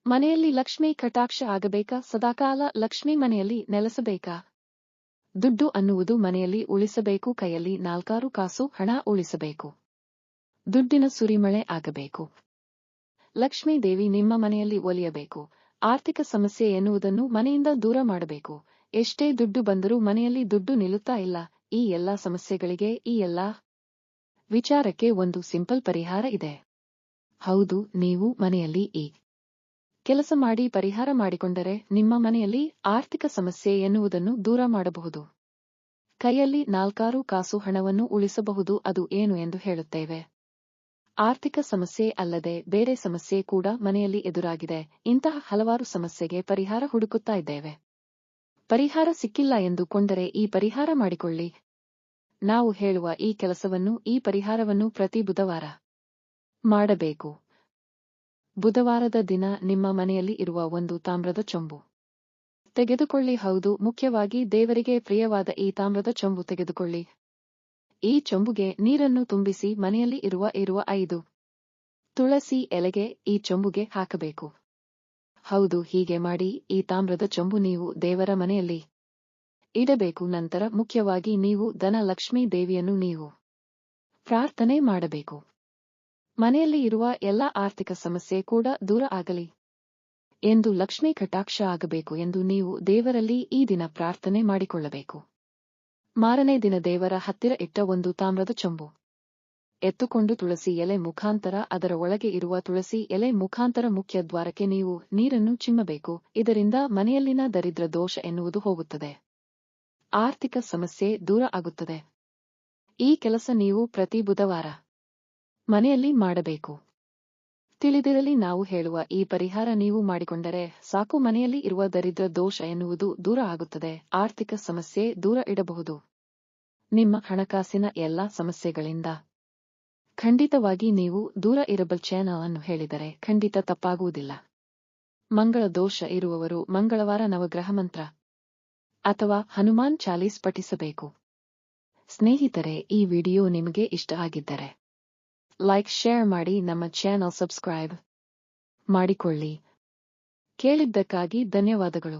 ಮನೆಯಲ್ಲಿ ಲಕ್ಷ್ಮೀ ಕಟಾಕ್ಷ ಆಗಬೇಕಾ? ಸದಾಕಾಲ ಲಕ್ಷ್ಮೀ ಮನೆಯಲ್ಲಿ ನೆಲೆಸಬೇಕಾ? ದುಡ್ಡು ಅನ್ನುವುದು ಮನೆಯಲ್ಲಿ ಉಳಿಸಬೇಕು. ಕೈಯಲ್ಲಿ ನಾಲ್ಕಾರು ಕಾಸು ಹಣ ಉಳಿಸಬೇಕು. ದುಡ್ಡಿನ ಸುರಿಮಳೆ ಆಗಬೇಕು. ಲಕ್ಷ್ಮೀ ದೇವಿ ನಿಮ್ಮ ಮನೆಯಲ್ಲಿ ಒಲಿಯಬೇಕು. ಆರ್ಥಿಕ ಸಮಸ್ಯೆ ಎನ್ನುವುದನ್ನು ಮನೆಯಿಂದ ದೂರ ಮಾಡಬೇಕು. ಎಷ್ಟೇ ದುಡ್ಡು ಬಂದರೂ ಮನೆಯಲ್ಲಿ ದುಡ್ಡು ನಿಲ್ಲುತ್ತಾ ಇಲ್ಲ. ಈ ಎಲ್ಲಾ ಸಮಸ್ಯೆಗಳಿಗೆ, ಈ ಎಲ್ಲಾ ವಿಚಾರಕ್ಕೆ ಒಂದು ಸಿಂಪಲ್ ಪರಿಹಾರ ಇದೆ. ಹೌದು, ನೀವು ಮನೆಯಲ್ಲಿ ಈ ಕೆಲಸ ಮಾಡಿ ಪರಿಹಾರ ಮಾಡಿಕೊಂಡರೆ ನಿಮ್ಮ ಮನೆಯಲ್ಲಿ ಆರ್ಥಿಕ ಸಮಸ್ಯೆ ಎನ್ನುವುದನ್ನು ದೂರ ಮಾಡಬಹುದು. ಕೈಯಲ್ಲಿ ನಾಲ್ಕಾರು ಕಾಸು ಹಣವನ್ನು ಉಳಿಸಬಹುದು. ಅದು ಏನು ಎಂದು ಹೇಳುತ್ತೇವೆ. ಆರ್ಥಿಕ ಸಮಸ್ಯೆ ಅಲ್ಲದೆ ಬೇರೆ ಸಮಸ್ಯೆ ಕೂಡ ಮನೆಯಲ್ಲಿ ಎದುರಾಗಿದೆ. ಇಂತಹ ಹಲವಾರು ಸಮಸ್ಯೆಗೆ ಪರಿಹಾರ ಹುಡುಕುತ್ತಾ ಇದ್ದೇವೆ. ಪರಿಹಾರ ಸಿಕ್ಕಿಲ್ಲ ಎಂದುಕೊಂಡರೆ ಈ ಪರಿಹಾರ ಮಾಡಿಕೊಳ್ಳಿ. ನಾವು ಹೇಳುವ ಈ ಕೆಲಸವನ್ನು, ಈ ಪರಿಹಾರವನ್ನು ಪ್ರತಿ ಬುಧವಾರ ಮಾಡಬೇಕು. ಬುಧವಾರದ ದಿನ ನಿಮ್ಮ ಮನೆಯಲ್ಲಿ ಇರುವ ಒಂದು ತಾಮ್ರದ ಚೊಂಬು ತೆಗೆದುಕೊಳ್ಳಿ. ಹೌದು, ಮುಖ್ಯವಾಗಿ ದೇವರಿಗೆ ಪ್ರಿಯವಾದ ಈ ತಾಮ್ರದ ಚೊಂಬು ತೆಗೆದುಕೊಳ್ಳಿ. ಈ ಚೊಂಬುಗೆ ನೀರನ್ನು ತುಂಬಿಸಿ ಮನೆಯಲ್ಲಿ ಇರುವ 5 ತುಳಸಿ ಎಲೆಗೆ ಈ ಚೊಂಬುಗೆ ಹಾಕಬೇಕು. ಹೌದು, ಹೀಗೆ ಮಾಡಿ ಈ ತಾಮ್ರದ ಚೊಂಬು ನೀವು ದೇವರ ಮನೆಯಲ್ಲಿ ಇಡಬೇಕು. ನಂತರ ಮುಖ್ಯವಾಗಿ ನೀವು ಧನ ಲಕ್ಷ್ಮೀ ದೇವಿಯನ್ನು ನೀವು ಪ್ರಾರ್ಥನೆ ಮಾಡಬೇಕು. ಮನೆಯಲ್ಲಿ ಇರುವ ಎಲ್ಲ ಆರ್ಥಿಕ ಸಮಸ್ಯೆ ಕೂಡ ದೂರ ಆಗಲಿ ಎಂದು, ಲಕ್ಷ್ಮೀ ಕಟಾಕ್ಷ ಆಗಬೇಕು ಎಂದು ನೀವು ದೇವರಲ್ಲಿ ಈ ದಿನ ಪ್ರಾರ್ಥನೆ ಮಾಡಿಕೊಳ್ಳಬೇಕು. ಮಾರನೇ ದಿನ ದೇವರ ಹತ್ತಿರ ಇಟ್ಟ ಒಂದು ತಾಮ್ರದ ಚೊಂಬು ಎತ್ತುಕೊಂಡು ತುಳಸಿ ಎಲೆ ಮುಖಾಂತರ, ಅದರ ಒಳಗೆ ಇರುವ ತುಳಸಿ ಎಲೆ ಮುಖಾಂತರ ಮುಖ್ಯ ದ್ವಾರಕ್ಕೆ ನೀವು ನೀರನ್ನು ಚಿಮ್ಮಬೇಕು. ಇದರಿಂದ ಮನೆಯಲ್ಲಿನ ದರಿದ್ರ ದೋಷ ಎನ್ನುವುದು ಹೋಗುತ್ತದೆ. ಆರ್ಥಿಕ ಸಮಸ್ಯೆ ದೂರ ಆಗುತ್ತದೆ. ಈ ಕೆಲಸ ನೀವು ಪ್ರತಿ ಬುಧವಾರ ಮನೆಯಲ್ಲಿ ಮಾಡಬೇಕು. ತಿಳಿದಿರಲಿ, ನಾವು ಹೇಳುವ ಈ ಪರಿಹಾರ ನೀವು ಮಾಡಿಕೊಂಡರೆ ಸಾಕು, ಮನೆಯಲ್ಲಿ ಇರುವ ದರಿದ್ರ ದೋಷ ಎನ್ನುವುದು ದೂರ ಆಗುತ್ತದೆ. ಆರ್ಥಿಕ ಸಮಸ್ಯೆ ದೂರ ಇಡಬಹುದು. ನಿಮ್ಮ ಹಣಕಾಸಿನ ಎಲ್ಲಾ ಸಮಸ್ಯೆಗಳಿಂದ ಖಂಡಿತವಾಗಿ ನೀವು ದೂರ ಇರಬಲ್. ಚಾನಲ್ ಅನ್ನು ಹೇಳಿದರೆ ಖಂಡಿತ ತಪ್ಪಾಗುವುದಿಲ್ಲ. ಮಂಗಳ ದೋಷ ಇರುವವರು ಮಂಗಳವಾರ ನವಗ್ರಹ ಮಂತ್ರ ಅಥವಾ ಹನುಮಾನ್ ಚಾಲೀಸ್ ಪಠಿಸಬೇಕು. ಸ್ನೇಹಿತರೆ, ಈ ವಿಡಿಯೋ ನಿಮಗೆ ಇಷ್ಟ ಆಗಿದ್ದರೆ ಲೈಕ್, ಶೇರ್ ಮಾಡಿ, ನಮ್ಮ ಚಾನಲ್ ಸಬ್ಸ್ಕ್ರೈಬ್ ಮಾಡಿಕೊಳ್ಳಿ. ಕೇಳಿದ್ದಕ್ಕಾಗಿ ಧನ್ಯವಾದಗಳು.